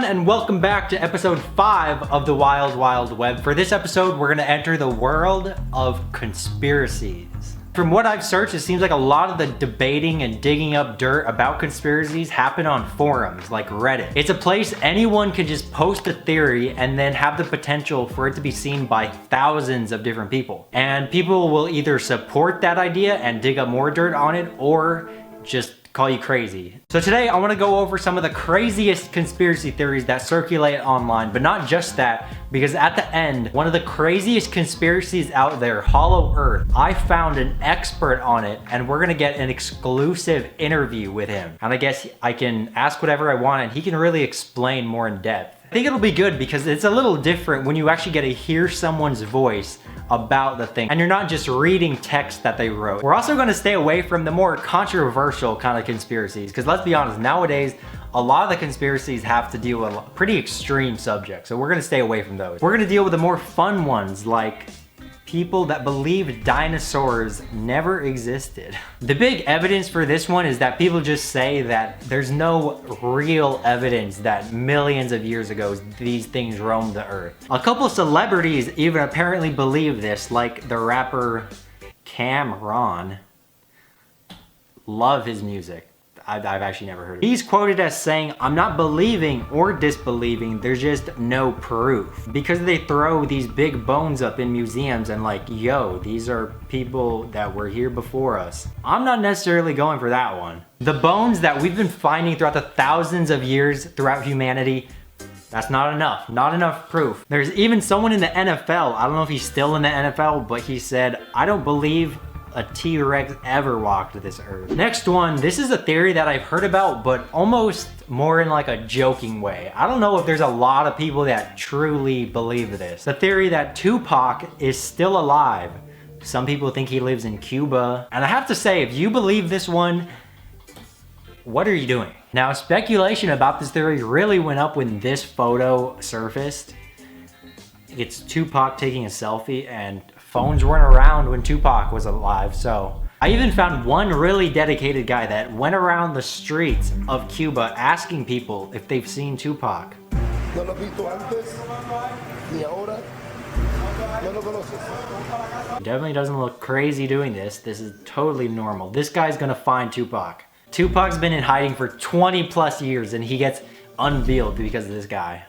everyone, and welcome back to episode 5 of the Wild Wild Web. For this episode, we're gonna enter the world of conspiracies. From what I've searched, it seems like a lot of the debating and digging up dirt about conspiracies happen on forums like Reddit. It's a place anyone can just post a theory and then have the potential for it to be seen by thousands of different people. And people will either support that idea and dig up more dirt on it, or just call you crazy. So today I want to go over some of the craziest conspiracy theories that circulate online, but not just that, because at the end, one of the craziest conspiracies out there, Hollow Earth, I found an expert on it, and we're gonna get an exclusive interview with him. And I guess I can ask whatever I want and he can really explain more in depth. I think it'll be good because it's a little different when you actually get to hear someone's voice about the thing and you're not just reading text that they wrote. We're also going to stay away from the more controversial kind of conspiracies, because let's be honest, nowadays a lot of the conspiracies have to deal with pretty extreme subjects, so we're going to stay away from those. We're going to deal with the more fun ones, like people that believe dinosaurs never existed. The big evidence for this one is that people just say that there's no real evidence that millions of years ago these things roamed the earth. A couple celebrities even apparently believe this, like the rapper Cameron. Love his music. I've actually never heard of it. He's quoted as saying, "I'm not believing or disbelieving, there's just no proof." Because they throw these big bones up in museums and like, yo, these are people that were here before us. I'm not necessarily going for that one. The bones that we've been finding throughout the thousands of years throughout humanity, that's not enough proof. There's even someone in the NFL, I don't know if he's still in the NFL, but he said, "I don't believe a T-Rex ever walked this earth." Next one, this is a theory that I've heard about, but almost more in like a joking way. I don't know if there's a lot of people that truly believe this. The theory that Tupac is still alive. Some people think he lives in Cuba. And I have to say, if you believe this one, what are you doing? Now, speculation about this theory really went up when this photo surfaced. It's Tupac taking a selfie, and phones weren't around when Tupac was alive, so I even found one really dedicated guy that went around the streets of Cuba asking people if they've seen Tupac. He definitely doesn't look crazy doing this. This is totally normal. This guy's gonna find Tupac. Tupac's been in hiding for 20 plus years and he gets unveiled because of this guy.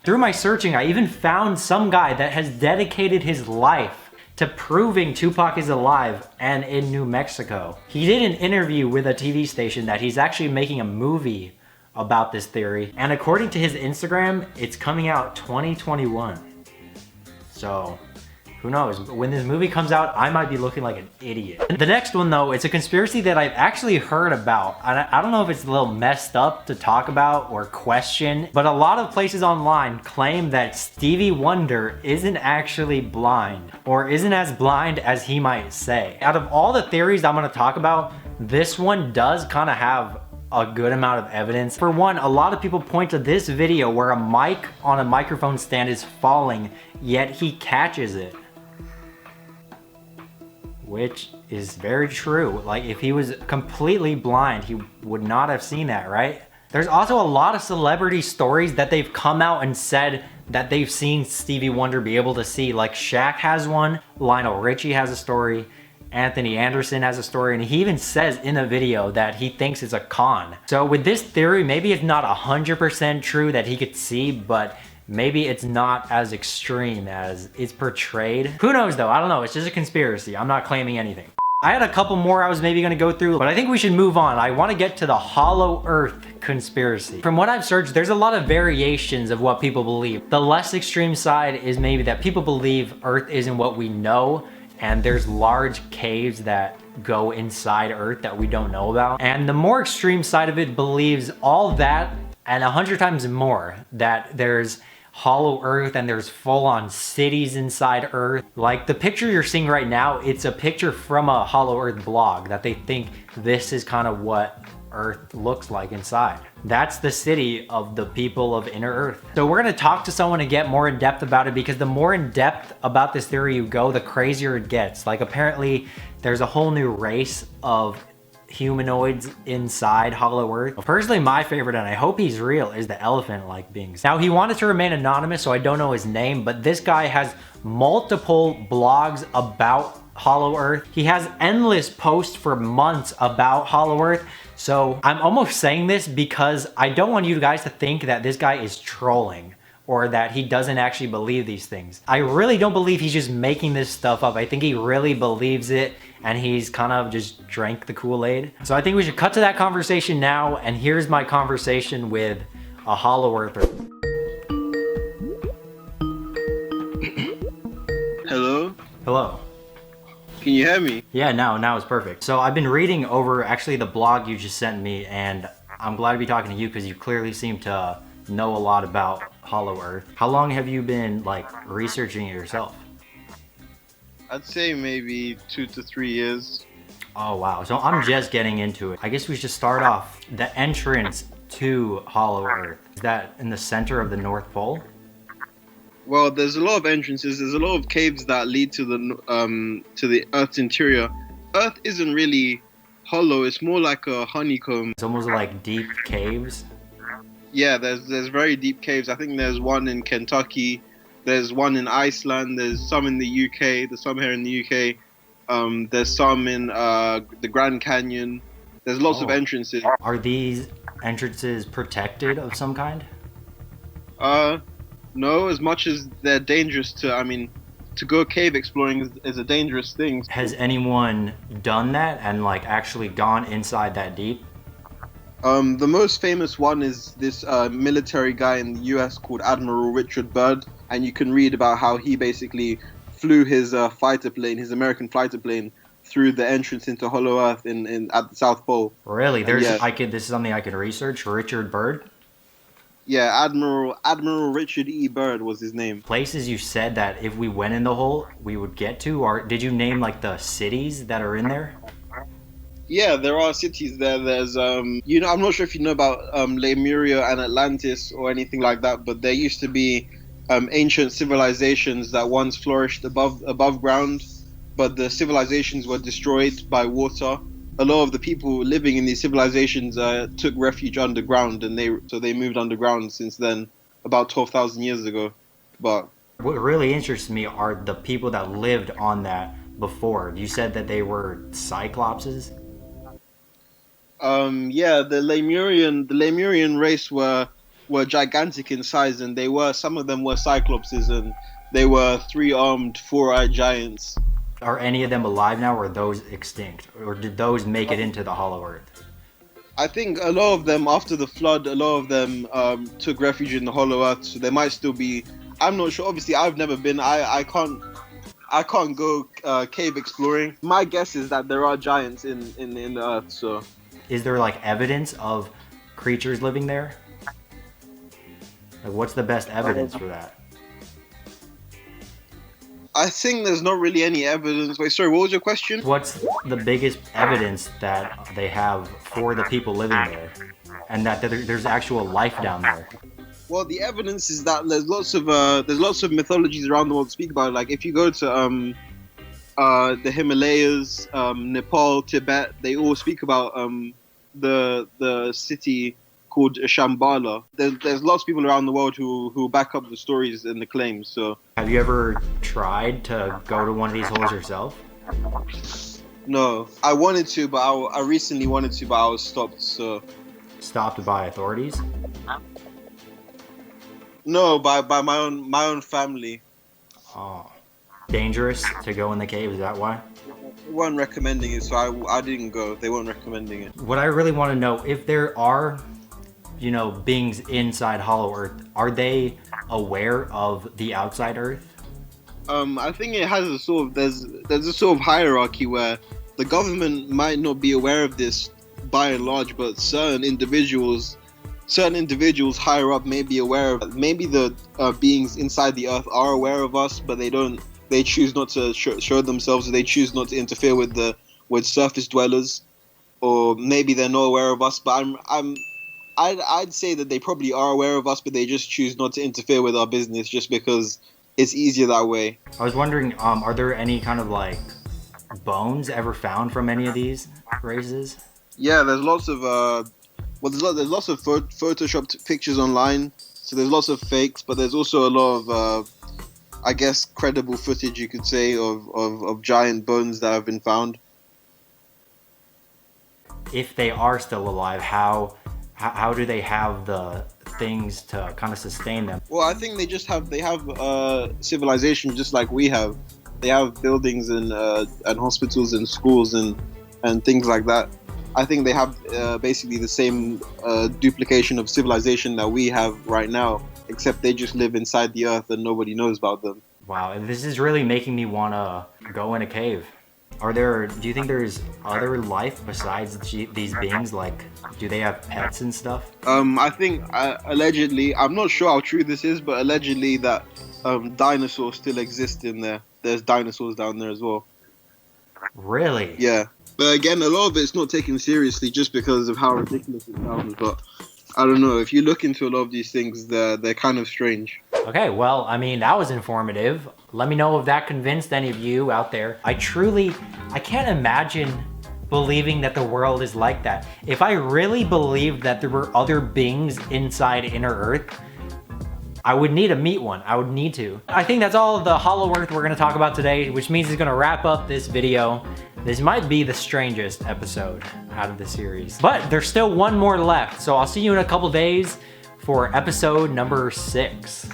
Through my searching, I even found some guy that has dedicated his life to proving Tupac is alive and in New Mexico. He did an interview with a TV station that he's actually making a movie about this theory. And according to his Instagram, it's coming out 2021. So who knows? When this movie comes out, I might be looking like an idiot. The next one though, it's a conspiracy that I've actually heard about. I don't know if it's a little messed up to talk about or question, but a lot of places online claim that Stevie Wonder isn't actually blind, or isn't as blind as he might say. Out of all the theories I'm gonna talk about, this one does kind of have a good amount of evidence. For one, a lot of people point to this video where a mic on a microphone stand is falling, yet he catches it. Which is very true. Like, if he was completely blind, he would not have seen that, right? There's also a lot of celebrity stories that they've come out and said that they've seen Stevie Wonder be able to see. Like Shaq has one, Lionel Richie has a story, Anthony Anderson has a story, and he even says in the video that he thinks it's a con. So with this theory, maybe it's not 100% true that he could see, but maybe it's not as extreme as it's portrayed. Who knows though? I don't know. It's just a conspiracy. I'm not claiming anything. I had a couple more I was maybe gonna go through, but I think we should move on. I wanna get to the Hollow Earth conspiracy. From what I've searched, there's a lot of variations of what people believe. The less extreme side is maybe that people believe Earth isn't what we know, and there's large caves that go inside Earth that we don't know about. And the more extreme side of it believes all that and 100 times more, that there's Hollow Earth and there's full-on cities inside Earth. Like the picture you're seeing right now, it's a picture from a Hollow Earth blog that they think this is kind of what Earth looks like inside. That's the city of the people of Inner Earth. So we're gonna talk to someone to get more in depth about it, because the more in depth about this theory you go, the crazier it gets. Like apparently there's a whole new race of humanoids inside Hollow Earth. Personally, my favorite, and I hope he's real, is the elephant-like beings. Now, he wanted to remain anonymous, so I don't know his name, but this guy has multiple blogs about Hollow Earth. He has endless posts for months about Hollow Earth. So I'm almost saying this because I don't want you guys to think that this guy is trolling or that he doesn't actually believe these things. I really don't believe he's just making this stuff up. I think he really believes it and he's kind of just drank the Kool-Aid. So I think we should cut to that conversation now, and here's my conversation with a Hollow Earther. Hello? Hello. Can you hear me? Yeah, now it's perfect. So I've been reading over actually the blog you just sent me, and I'm glad to be talking to you because you clearly seem to know a lot about Hollow Earth. How long have you been like researching it yourself? I'd say maybe 2 to 3 years. Oh wow, so I'm just getting into it. I guess we should start off. The entrance to Hollow Earth, is that in the center of the North Pole? Well, there's a lot of entrances. There's a lot of caves that lead to the Earth's interior. Earth isn't really hollow. It's more like a honeycomb. It's almost like deep caves. Yeah, there's very deep caves. I think there's one in Kentucky. There's one in Iceland. There's some in the UK. There's some here in the UK. There's some in the Grand Canyon. There's lots of entrances. Are these entrances protected of some kind? No, as much as they're dangerous to go cave exploring is a dangerous thing. Has anyone done that and like actually gone inside that deep? The most famous one is this military guy in the US called Admiral Richard Byrd, and you can read about how he basically flew his fighter plane, his American fighter plane, through the entrance into Hollow Earth at the South Pole. Really? This is something I could research. Richard Byrd? Yeah, Admiral Richard E. Byrd was his name. Places you said that if we went in the hole, we would get to, or did you name like the cities that are in there? Yeah, there are cities there. There's, I'm not sure if you know about Lemuria and Atlantis or anything like that, but there used to be ancient civilizations that once flourished above ground, but the civilizations were destroyed by water. A lot of the people living in these civilizations took refuge underground, and they moved underground since then, about 12,000 years ago. But what really interests me are the people that lived on that before. You said that they were cyclopses? Yeah, the Lemurian race were gigantic in size, and some of them were cyclopses, and they were 3-armed, 4-eyed giants. Are any of them alive now, or are those extinct? Or did those make it into the Hollow Earth? I think a lot of them, after the flood, a lot of them took refuge in the Hollow Earth, so they might still be. I'm not sure. Obviously, I've never been. I can't go cave exploring. My guess is that there are giants in the Earth. So, is there like evidence of creatures living there? Like, what's the best evidence for that? I think there's not really any evidence. Wait, sorry, what was your question? What's the biggest evidence that they have for the people living there, and that there's actual life down there? Well, the evidence is that there's lots of mythologies around the world to speak about. Like if you go to the Himalayas, Nepal, Tibet, they all speak about the city called Shambhala. There's lots of people around the world who back up the stories and the claims. So, have you ever tried to go to one of these holes yourself? No, I wanted to, but I recently wanted to, but I was stopped. So, stopped by authorities? No, by my own family. Oh, dangerous to go in the cave. Is that why? They weren't recommending it, so I didn't go. They weren't recommending it. What I really want to know, if there are beings inside Hollow Earth, are they aware of the outside Earth? I think it has there's a sort of hierarchy where the government might not be aware of this by and large, but certain individuals higher up may be aware of. Maybe the beings inside the Earth are aware of us, but they choose not to show themselves. They choose not to interfere with surface dwellers, or maybe they're not aware of us. But I'd say that they probably are aware of us, but they just choose not to interfere with our business just because it's easier that way. I was wondering, are there any kind of like bones ever found from any of these races? Yeah, there's lots of there's lots of photoshopped pictures online. So there's lots of fakes, but there's also a lot of I guess credible footage, you could say, of giant bones that have been found. If they are still alive, how do they have the things to kind of sustain them? Well, I think they have civilization just like we have. They have buildings and hospitals and schools and things like that. I think they have basically the same duplication of civilization that we have right now, except they just live inside the earth and nobody knows about them. Wow, and this is really making me want to go in a cave. Do you think there's other life besides these beings? Like, do they have pets and stuff? I think allegedly, I'm not sure how true this is, but allegedly that dinosaurs still exist in there. There's dinosaurs down there as well. Really? Yeah. But again, a lot of it's not taken seriously just because of how ridiculous it sounds. But I don't know. If you look into a lot of these things, they're kind of strange. Okay, well, I mean, that was informative. Let me know if that convinced any of you out there. I can't imagine believing that the world is like that. If I really believed that there were other beings inside Inner Earth, I would need to meet one. I would need to. I think that's all of the Hollow Earth we're gonna talk about today, which means it's gonna wrap up this video. This might be the strangest episode out of the series, but there's still one more left. So I'll see you in a couple days for episode number 6.